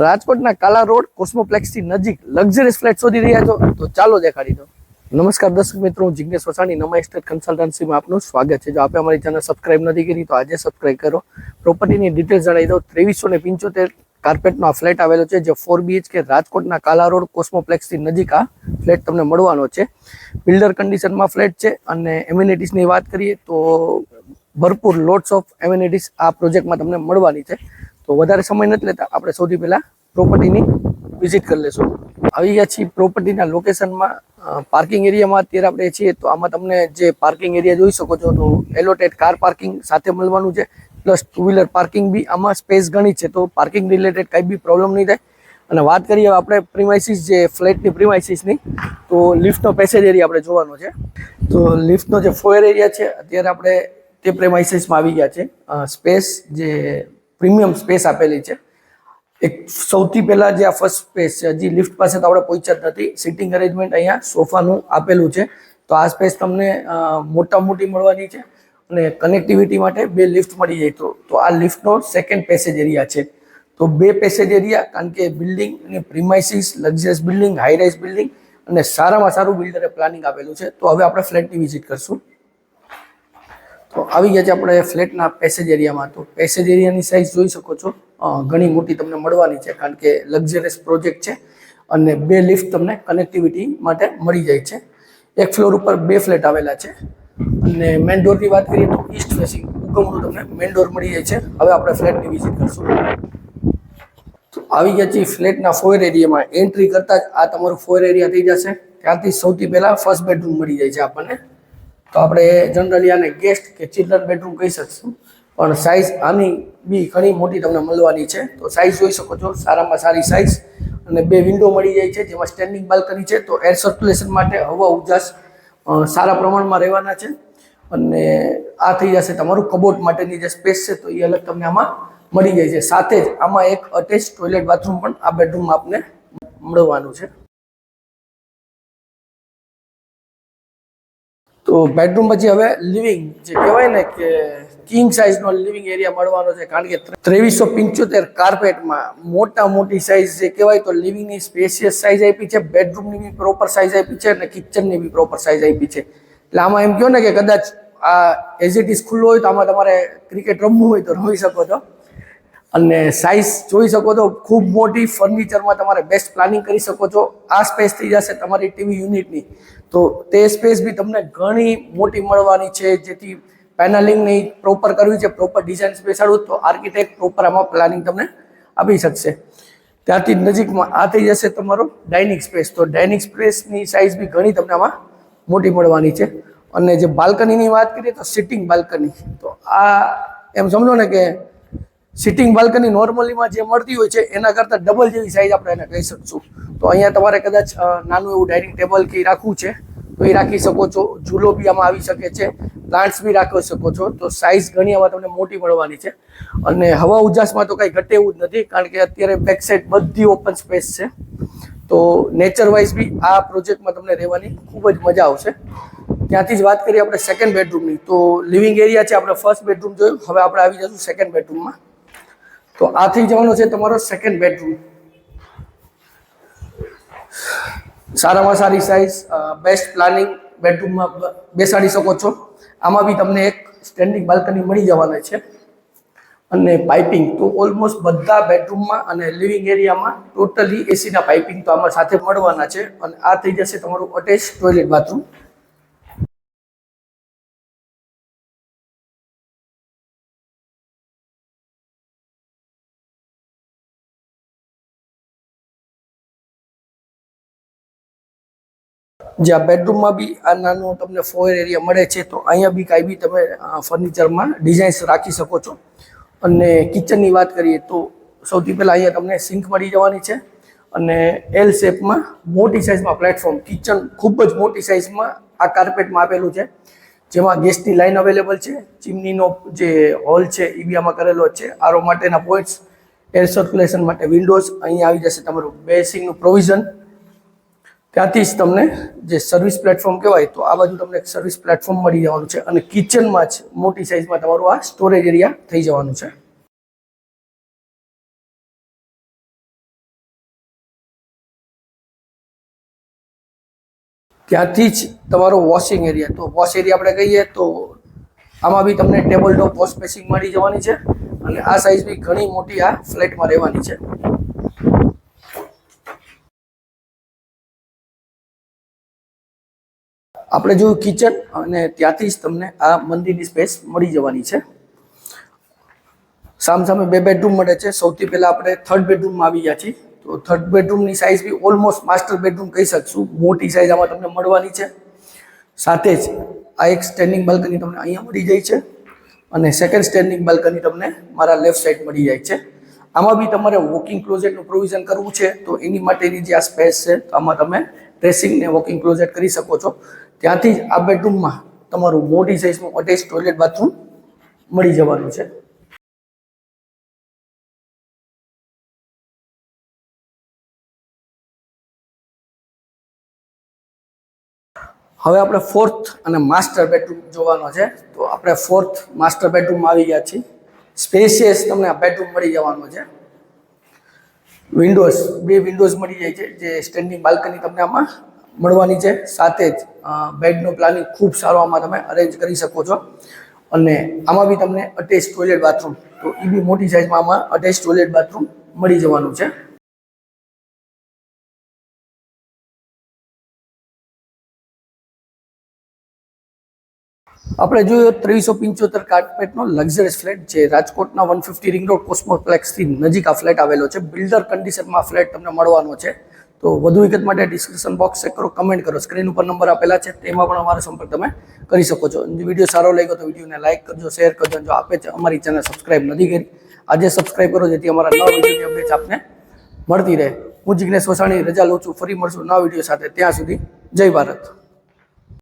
રાજકોટના કાલા રોડ કોસ્મોપ્લેક્સથી નજીક લક્ઝરીઝ ફ્લેટ શોધી રહ્યા છો તો ચાલો દેખાડી દો. નમસ્કાર દર્શક મિત્રો, હું જિગ્નેશ વસાણી, નમા એસ્ટેટ કન્સલ્ટન્સીમાં આપનું સ્વાગત છે. જો આપે અમારી ચેનલ સબસ્ક્રાઇબ નથી કરી તો આજે સબસ્ક્રાઇબ કરો. પ્રોપર્ટીની ડિટેલ્સ જણાવી દો. 2375 કાર્પેટનો આ ફ્લેટ આવેલો છે, જે 4 BHK રાજકોટના કાલા રોડ કોસ્મોપ્લેક્સથી નજીક આ ફ્લેટ તમને મળવાનો છે. બિલ્ડર કન્ડિશનમાં ફ્લેટ છે અને એમ્યુનિટીઝની વાત કરીએ તો ભરપૂર લોટ્સ ઓફ એમ્યુનિટીઝ આ પ્રોજેક્ટમાં તમને મળવાની છે. તો વધારે સમય નથી લેતા, આપણે સૌથી પહેલા પ્રોપર્ટીની વિઝિટ કરી લેશું. આવી ગયા છીએ પ્રોપર્ટીના લોકેશનમાં. પાર્કિંગ એરિયામાં અત્યારે આપણે છીએ, તો આમાં તમને જે પાર્કિંગ એરિયા જોઈ શકો છો તો એલોટેડ કાર પાર્કિંગ સાથે મળવાનું છે, પ્લસ 2 વ્હીલર પાર્કિંગ બી આમાં સ્પેસ ઘણી છે, તો પાર્કિંગ રિલેટેડ કંઈ બી પ્રોબ્લેમ નહીં થાય. અને વાત કરીએ આપણે પ્રિમાઇસીસ, જે ફ્લેટની પ્રિમાઇસીસની, તો લિફ્ટનો પેસેજ એરિયા આપણે જોવાનો છે. તો લિફ્ટનો જે ફોયર એરિયા છે અત્યારે આપણે તે પ્રિમાઇસીસમાં આવી ગયા છે. સ્પેસ જે પ્રીમિયમ સ્પેસ આપેલી છે. એક સૌથી પહેલા જે આ ફર્સ્ટ સ્પેસ છે, હજી લિફ્ટ પાસે તો આપણે પહોંચ્યા જ નથી. સિટિંગ અરેન્જમેન્ટ અહીંયા સોફાનું આપેલું છે, તો આ સ્પેસ તમને મોટી મળવાની છે. અને કનેક્ટિવિટી માટે 2 લિફ્ટ મળી જાય. તો આ લિફ્ટનો સેકન્ડ પેસેજ એરિયા છે. તો 2 પેસેજ એરિયા, કારણ કે બિલ્ડિંગ અને premises, luxurious building, high rise building અને સારામાં સારું બિલ્ડરે પ્લાનિંગ આપેલું છે. તો હવે આપણે ફ્લેટની વિઝિટ કરશું. તો આવી ગયા છે આપણે ફ્લેટના પેસેજ એરિયામાં. તો પેસેજ એરિયાની સાઇઝ જોઈ શકો છો, ઘણી મોટી તમને મળવાની છે, કારણ કે લક્ઝરિયસ પ્રોજેક્ટ છે. અને 2 લિફ્ટ તમને કનેક્ટિવિટી માટે મળી જાય છે. એક ફ્લોર ઉપર 2 ફ્લેટ આવેલા છે. અને મેન ડોરની વાત કરીએ તો ઈસ્ટ ફેસિંગ ઉગમનું તમને મેન ડોર મળી જાય છે. હવે આપણે ફ્લેટની વિઝિટ કરશું. તો આવી ગયા છે ફ્લેટના ફોયર એરિયામાં. એન્ટ્રી કરતાં જ આ તમારું ફોયર એરિયા થઈ જશે. ત્યાંથી સૌથી પહેલાં ફર્સ્ટ બેડરૂમ મળી જાય છે આપણને. તો આપણે જનરલી આને ગેસ્ટ કે ચિલ્ડ્રન બેડરૂમ કહી શકશું, પણ સાઇઝ આની બી ઘણી મોટી તમને મળવાની છે. તો સાઇઝ જોઈ શકો છો, સારામાં સારી સાઇઝ. અને 2 વિન્ડો મળી જાય છે, જેમાં સ્ટેન્ડિંગ બાલ્કની છે. તો એર સર્ક્યુલેશન માટે હવા ઉજાસ સારા પ્રમાણમાં રહેવાના છે. અને આ થઈ જશે તમારું કબોર્ડ માટેની જે સ્પેસ છે, તો એ અલગ તમને આમાં મળી જાય છે. સાથે જ આમાં એક અટેચ ટોયલેટ બાથરૂમ પણ આ બેડરૂમમાં આપને મળવાનું છે. તો બેડરૂમ પછી હવે લિવિંગ, જે કહેવાય ને કે કિંગ સાઇઝનો લિવિંગ એરિયા મળવાનો છે, કારણ કે 2375 કાર્પેટમાં મોટી સાઇઝ જે કહેવાય, તો લિવિંગની સ્પેશિયસ સાઇઝ આપી છે, બેડરૂમની બી પ્રોપર સાઇઝ આપી છે અને કિચનની બી પ્રોપર સાઇઝ આપી છે. એટલે આમાં એમ કહો ને કે કદાચ આ એઝ ઇટ ઇઝ ખુલ્લો હોય તો આમાં તમારે ક્રિકેટ રમવું હોય તો રમી શકો છો. અને સાઇઝ જોઈ શકો છો, ખૂબ મોટી. ફર્નિચરમાં તમારે બેસ્ટ પ્લાનિંગ કરી શકો છો. આ સ્પેસ થઈ જશે તમારી ટીવી યુનિટની. તો તે સ્પેસ બી તમને ઘણી મોટી મળવાની છે, જેથી પેનલિંગની પ્રોપર કરવી છે, પ્રોપર ડિઝાઇન બેસાડવું, તો આર્કિટેક્ટ પ્રોપર આમાં પ્લાનિંગ તમને આપી શકશે. ત્યાંથી નજીકમાં આ થઈ જશે તમારો ડાઇનિંગ સ્પેસ. તો ડાઇનિંગ સ્પેસની સાઇઝ બી ઘણી તમને આમાં મોટી મળવાની છે. અને જે બાલ્કનીની વાત કરીએ તો સિટિંગ બાલ્કની, તો આ એમ સમજો ને કે સિટિંગ બાલ્કની નોર્મલીમાં જે મળતી હોય છે એના કરતાં ડબલ જેવી સાઇઝ આપણે એને કહી શકશું. તો અહીંયા તમારે કદાચ નાનું એવું ડાઇનિંગ ટેબલ કે રાખવું છે તો એ રાખી શકો છો. ઝૂલો બી આમાં આવી શકે છે, પ્લાન્ટ્સ બી રાખી શકો છો. તો સાઇઝ ઘણી આમાં તમને મોટી મળવાની છે. અને હવા ઉજાસમાં તો કંઈ ઘટે એવું જ નથી, કારણ કે અત્યારે બેક સાઈડ બધી ઓપન સ્પેસ છે. તો નેચર વાઇઝ બી આ પ્રોજેક્ટમાં તમને રહેવાની ખૂબ જ મજા આવશે. ત્યાંથી જ વાત કરીએ આપણે સેકન્ડ બેડરૂમની. તો લિવિંગ એરિયા છે, આપણે ફર્સ્ટ બેડરૂમ જોયું, હવે આપણે આવી જશું સેકન્ડ બેડરૂમમાં. તો આ થઈ જવાનો છે તમારો સેકન્ડ બેડરૂમ. સારામાં સારી સાઇઝ, બેસ્ટ પ્લાનિંગ બેડરૂમમાં બેસાડી શકો છો. આમાં બી તમને એક સ્ટેન્ડિંગ બાલ્કની મળી જવાના છે. અને પાઇપિંગ તો ઓલમોસ્ટ બધા બેડરૂમમાં અને લિવિંગ એરિયામાં ટોટલી એસીના પાઇપિંગ તો આમાં સાથે મળવાના છે. અને આ થઈ જશે તમારું અટેચ ટોયલેટ બાથરૂમ. જે આ બેડરૂમમાં બી આ નાનું તમને ફોયર એરિયા મળે છે. તો અહીંયા બી કાંઈ બી તમે ફર્નિચરમાં ડિઝાઇન્સ રાખી શકો છો. અને કિચનની વાત કરીએ તો સૌથી પહેલાં અહીંયા તમને સિંક મળી જવાની છે. અને એલ શેપમાં મોટી સાઇઝમાં પ્લેટફોર્મ, કિચન ખૂબ જ મોટી સાઇઝમાં આ કાર્પેટમાં આપેલું છે, જેમાં ગેસની લાઇન અવેલેબલ છે. ચીમનીનો જે હોલ છે એ બી આમાં કરેલો જ છે. આરો માટેના પોઈન્ટ્સ, એર સર્ક્યુલેશન માટે વિન્ડોઝ, અહીંયા આવી જશે તમારું બેસિંગનું પ્રોવિઝન. ત્યાંથી જ તમને જે સર્વિસ પ્લેટફોર્મ કહેવાય, તો આ બાજુ તમને એક સર્વિસ પ્લેટફોર્મ મળી જવાનું છે. અને કિચનમાં જ મોટી સાઇઝમાં તમારું આ સ્ટોરેજ એરિયા થઈ જવાનું છે. ત્યાંથી જ તમારો વોશિંગ એરિયા, તો વોશ એરિયા આપણે કહીએ તો આમાં બી તમને ટેબલ ટોપ વોશ બેસિન મળી જવાની છે અને આ સાઇઝ બી ઘણી મોટી આ ફ્લેટમાં રહેવાની છે. આપણે જોયું કિચન અને ત્યાંથી જ તમને આ મંદિરની સ્પેસ મળી જવાની છે. સામસામે 2 બેડરૂમ મળે છે. સૌથી પહેલા આપણે થર્ડ બેડરૂમમાં આવી ગયા છીએ. તો થર્ડ બેડરૂમની સાઇઝ બી ઓલમોસ્ટ માસ્ટર બેડરૂમ કહી શકશું. મોટી સાઇઝ આમાં તમને મળવાની છે. સાથે જ આ એક સ્ટેન્ડિંગ બાલ્કની તમને અહીંયા મળી જાય છે અને સેકન્ડ સ્ટેન્ડિંગ બાલ્કની તમને મારા લેફ્ટ સાઈડ મળી જાય છે. આમાં બી તમારે વોકિંગ ક્લોઝેટનું પ્રોવિઝન કરવું છે તો એની માટેની જે આ સ્પેસ છે તો આમાં તમે ડ્રેસિંગ ને વોકિંગ ક્લોઝેટ કરી શકો છો. ત્યાંથી જ આ બેડરૂમમાં તમારું મોટી સાઇઝનું અટેચ ટોયલેટ બાથરૂમ મળી જવાનું છે. હવે આપણે ફોર્થ અને માસ્ટર બેડરૂમ જોવાનો છે. તો આપણે ફોર્થ માસ્ટર બેડરૂમમાં આવી ગયા છીએ. સ્પેશિયસ તમને આ બેડરૂમ મળી જવાનો છે. વિન્ડોઝ 2 વિન્ડોઝ મળી જાય છે, જે સ્ટેન્ડિંગ બાલ્કની તમને આમાં મળવાની છે. સાથે જ બેડનો પ્લાનિંગ ખૂબ સારો આમાં તમે અરેન્જ કરી શકો છો અને આમાં બી તમને અટેચ ટોયલેટ બાથરૂમ, તો એ બી મોટી સાઇઝમાં આમાં અટેચ ટોયલેટ બાથરૂમ મળી જવાનું છે. આપણે જોયું 375 કાર્પેટનો લક્ઝરીસ ફ્લેટ જે રાજકોટના 150 રિંગ રોડ કોસ્મોપ્લેક્સથી નજીક આ ફ્લેટ આવેલો છે. બિલ્ડર કન્ડિશનમાં આ ફ્લેટ તમને મળવાનો છે. તો વધુ વિગત માટે ડિસ્ક્રિપ્શન બોક્સ ચેક કરો, કમેન્ટ કરો. સ્ક્રીન ઉપર નંબર આપેલા છે, તેમાં પણ અમારો સંપર્ક તમે કરી શકો છો. વિડીયો સારો લાગ્યો તો વિડીયોને લાઇક કરજો, શેર કરજો. જો આપે છે અમારી ચેનલ સબસ્ક્રાઇબ નથી કરી, આજે સબસ્ક્રાઇબ કરો જેથી અમારા નવા વિડીયોની અપડેટ્સ આપને મળતી રહે. હું જિગ્નેશ વસાણી રજા લઉં છું. ફરી મળશું નવા વિડીયો સાથે. ત્યાં સુધી જય ભારત.